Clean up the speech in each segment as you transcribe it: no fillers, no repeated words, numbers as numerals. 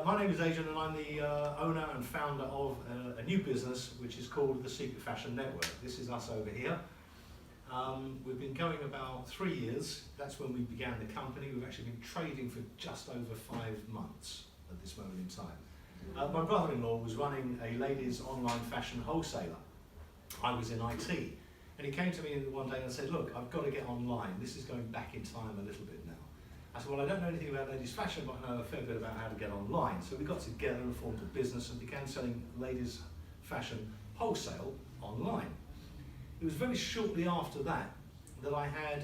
My name is Adrian and I'm the owner and founder of a new business which is called the Secret Fashion Network. This is us over here. We've been going about 3 years. That's when we began the company. We've actually been trading for just over 5 months at this moment in time. My brother-in-law was running a ladies' online fashion wholesaler. I was in IT. And he came to me one day and said, look, I've got to get online. This is going back in time a little bit now. I said, well, I don't know anything about ladies' fashion, but I know a fair bit about how to get online. So we got together and formed a business and began selling ladies' fashion wholesale online. It was very shortly after that that I had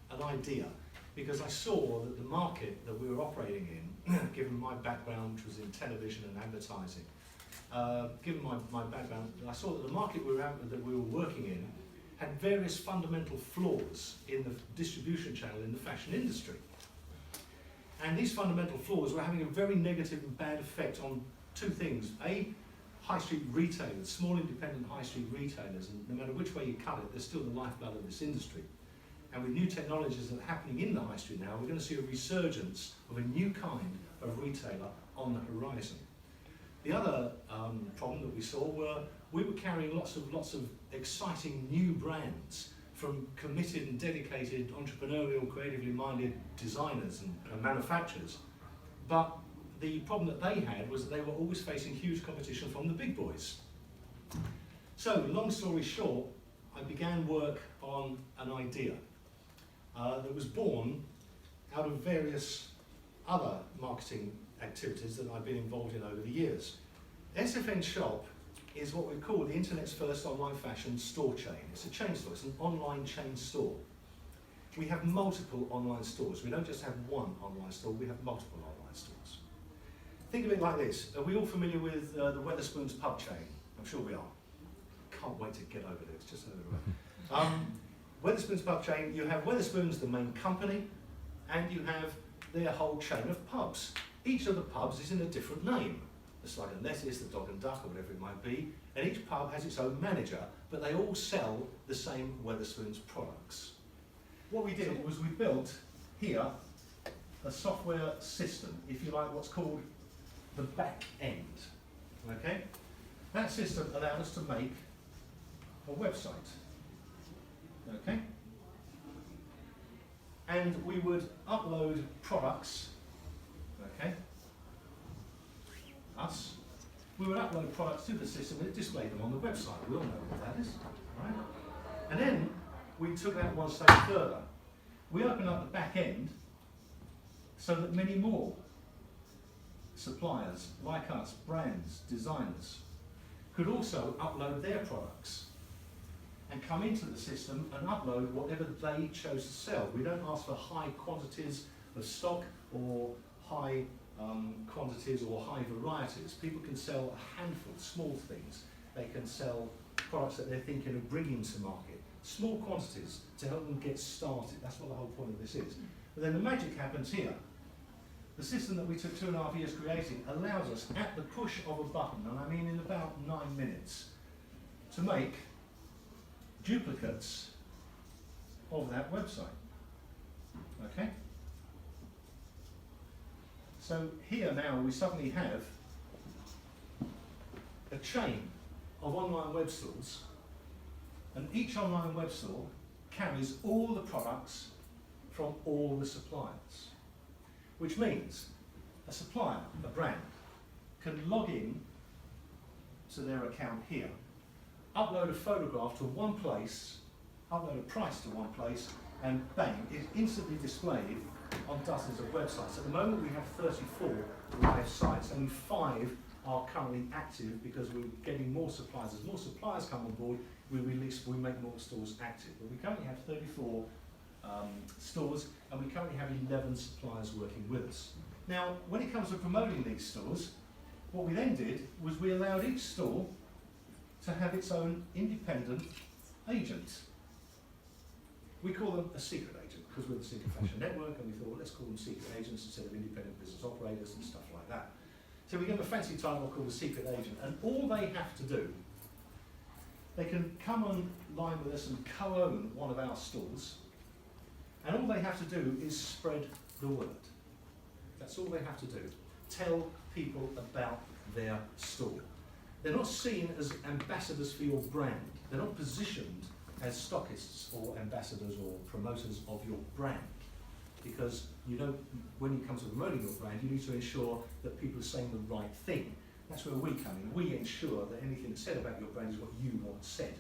an idea, because I saw that the market that we were operating in, given my background, which was in television and advertising, given my background, I saw that the market that we were working in had various fundamental flaws in the distribution channel in the fashion industry. And these fundamental flaws were having a very negative and bad effect on two things. A, high street retailers, small independent high street retailers, and no matter which way you cut it, they're still the lifeblood of this industry. And with new technologies that are happening in the high street now, we're going to see a resurgence of a new kind of retailer on the horizon. The other problem that we saw were we were carrying lots of exciting new brands from committed and dedicated entrepreneurial, creatively minded designers and manufacturers. But the problem that they had was that they were always facing huge competition from the big boys. So, long story short, I began work on an idea that was born out of various other marketing activities that I've been involved in over the years. SFN Shop is what we call the internet's first online fashion store chain. It's a chain store, it's an online chain store. We have multiple online stores. We don't just have one online store, we have multiple online stores. Think of it like this. Are we all familiar with the Wetherspoons pub chain? I'm sure we are. Can't wait to get over there, it's just over the road. Wetherspoons pub chain, you have Wetherspoons, the main company, and you have their whole chain of pubs. Each of the pubs is in a different name. The Slug and Lettuce, the Dog and Duck, or whatever it might be, and each pub has its own manager, but they all sell the same Wetherspoons products. What we did was we built here a software system, if you like, what's called the back end. Okay? That system allowed us to make a website. Okay? And we would upload products, okay? We would upload products to the system and it displayed them on the website. We all know what that is, right? And then we took that one step further. We opened up the back end so that many more suppliers like us, brands, designers, could also upload their products and come into the system and upload whatever they chose to sell. We don't ask for high quantities of stock or high quantities or high varieties. People can sell a handful of small things. They can sell products that they're thinking of bringing to market. Small quantities to help them get started. That's what the whole point of this is. But then the magic happens here. The system that we took 2.5 years creating allows us, at the push of a button, and I mean in about 9 minutes, to make duplicates of that website. Okay? So here now we suddenly have a chain of online web stores, and each online web store carries all the products from all the suppliers. Which means a supplier, a brand, can log in to their account here, upload a photograph to one place, upload a price to one place, and bang, it's instantly displayed on dozens of websites. At the moment we have 34 live sites, only 5 are currently active because we're getting more suppliers. As more suppliers come on board, we make more stores active. But we currently have 34 stores, and we currently have 11 suppliers working with us. Now, when it comes to promoting these stores, what we then did was we allowed each store to have its own independent agent. We call them a secret agent because we're the Secret Fashion Network, and we thought, well, let's call them secret agents instead of independent business operators and stuff like that. So we gave them a fancy title called the secret agent, and all they have to do, they can come online with us and co-own one of our stores, and all they have to do is spread the word. That's all they have to do. tell people about their store. They're not seen as ambassadors for your brand. They're not positioned as stockists or ambassadors or promoters of your brand. Because when you come to promoting your brand, you need to ensure that people are saying the right thing. That's where we come in. We ensure that anything said about your brand is what you want said.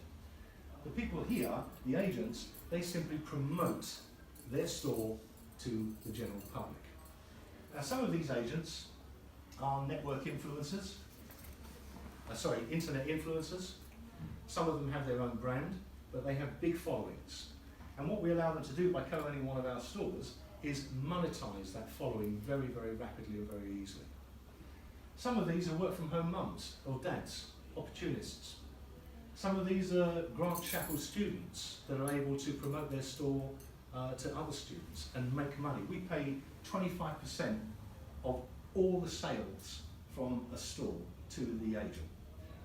The people here, the agents, they simply promote their store to the general public. Now, some of these agents are network influencers, internet influencers. Some of them have their own brand, but they have big followings. And what we allow them to do by co-owning one of our stores is monetize that following very, very rapidly and very easily. Some of these are work-from-home mums or dads, opportunists. Some of these are grant shackled students that are able to promote their store to other students and make money. We pay 25% of all the sales from a store to the agent.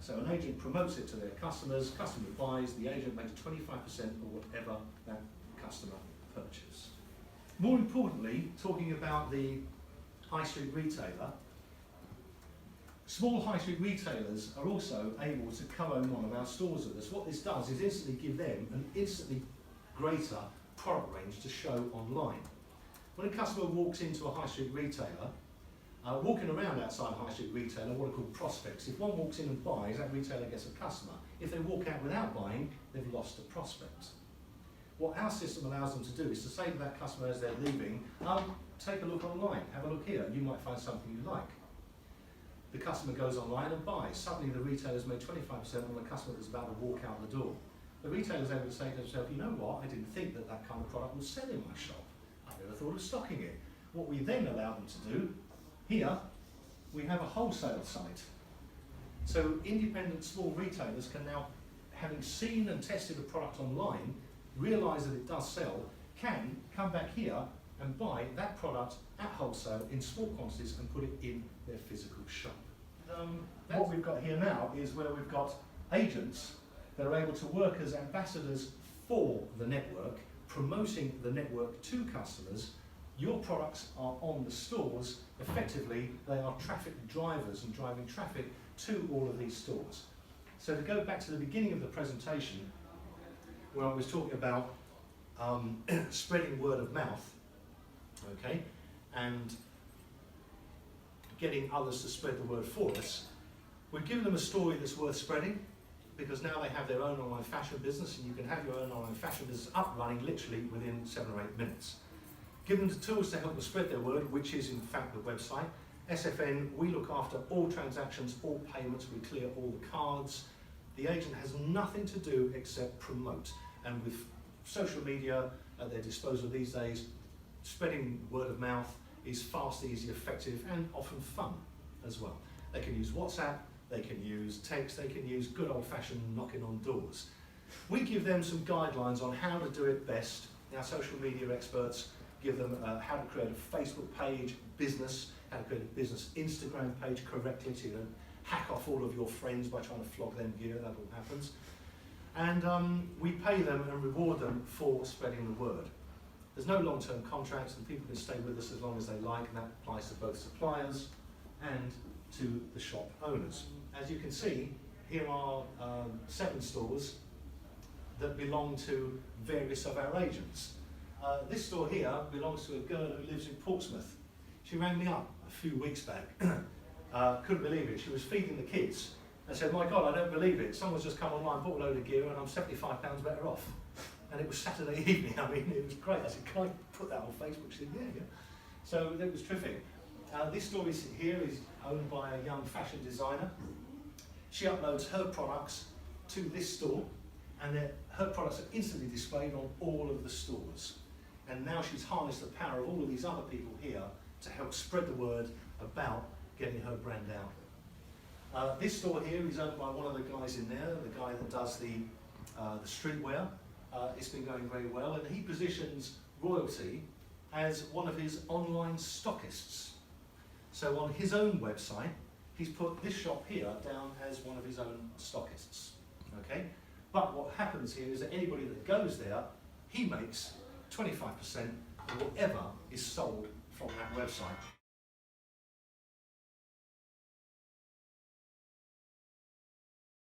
So an agent promotes it to their customers, customer buys, the agent makes 25% of whatever that customer purchases. More importantly, talking about the high street retailer, small high street retailers are also able to co-own one of our stores with us. What this does is instantly give them an instantly greater product range to show online. When a customer walks into a high street retailer, walking around outside a high street retailer, what are called prospects. If one walks in and buys, that retailer gets a customer. If they walk out without buying, they've lost a prospect. What our system allows them to do is to say to that customer as they're leaving, take a look online, have a look here, you might find something you like. The customer goes online and buys. Suddenly the retailer's made 25% on the customer that's about to walk out the door. The retailer's able to say to himself, you know what, I didn't think that that kind of product was selling in my shop. I never thought of stocking it. What we then allow them to do, here, we have a wholesale site. So independent small retailers can now, having seen and tested a product online, realise that it does sell, can come back here and buy that product at wholesale in small quantities and put it in their physical shop. What we've got here now is where we've got agents that are able to work as ambassadors for the network, promoting the network to customers. Your products are on the stores. Effectively, they are traffic drivers and driving traffic to all of these stores. So to go back to the beginning of the presentation, where I was talking about spreading word of mouth, okay, and getting others to spread the word for us, we've given them a story that's worth spreading, because now they have their own online fashion business, and you can have your own online fashion business up running literally within 7 or 8 minutes. Give them the tools to help them spread their word, which is in fact the website. SFN, we look after all transactions, all payments, we clear all the cards. The agent has nothing to do except promote. And with social media at their disposal these days, spreading word of mouth is fast, easy, effective, and often fun as well. They can use WhatsApp, they can use text, they can use good old-fashioned knocking on doors. We give them some guidelines on how to do it best. Our social media experts give them how to create a Facebook page, business, how to create a business Instagram page correctly so you don't hack off all of your friends by trying to flog them gear, that all happens. And we pay them and reward them for spreading the word. There's no long-term contracts and people can stay with us as long as they like, and that applies to both suppliers and to the shop owners. As you can see, here are 7 stores that belong to various of our agents. This store here belongs to a girl who lives in Portsmouth. She rang me up a few weeks back, couldn't believe it. She was feeding the kids and said, my God, I don't believe it. Someone's just come online, bought a load of gear, and I'm £75 better off. And it was Saturday evening. I mean, it was great. I said, can I put that on Facebook? She said, yeah. So it was terrific. This store here is owned by a young fashion designer. She uploads her products to this store, and her products are instantly displayed on all of the stores. And now she's harnessed the power of all of these other people here to help spread the word about getting her brand out. This store here is owned by one of the guys in there, the guy that does the streetwear. It's been going very well, and he positions Royalty as one of his online stockists. So on his own website, he's put this shop here down as one of his own stockists. Okay? But what happens here is that anybody that goes there, he makes 25% of whatever is sold from that website.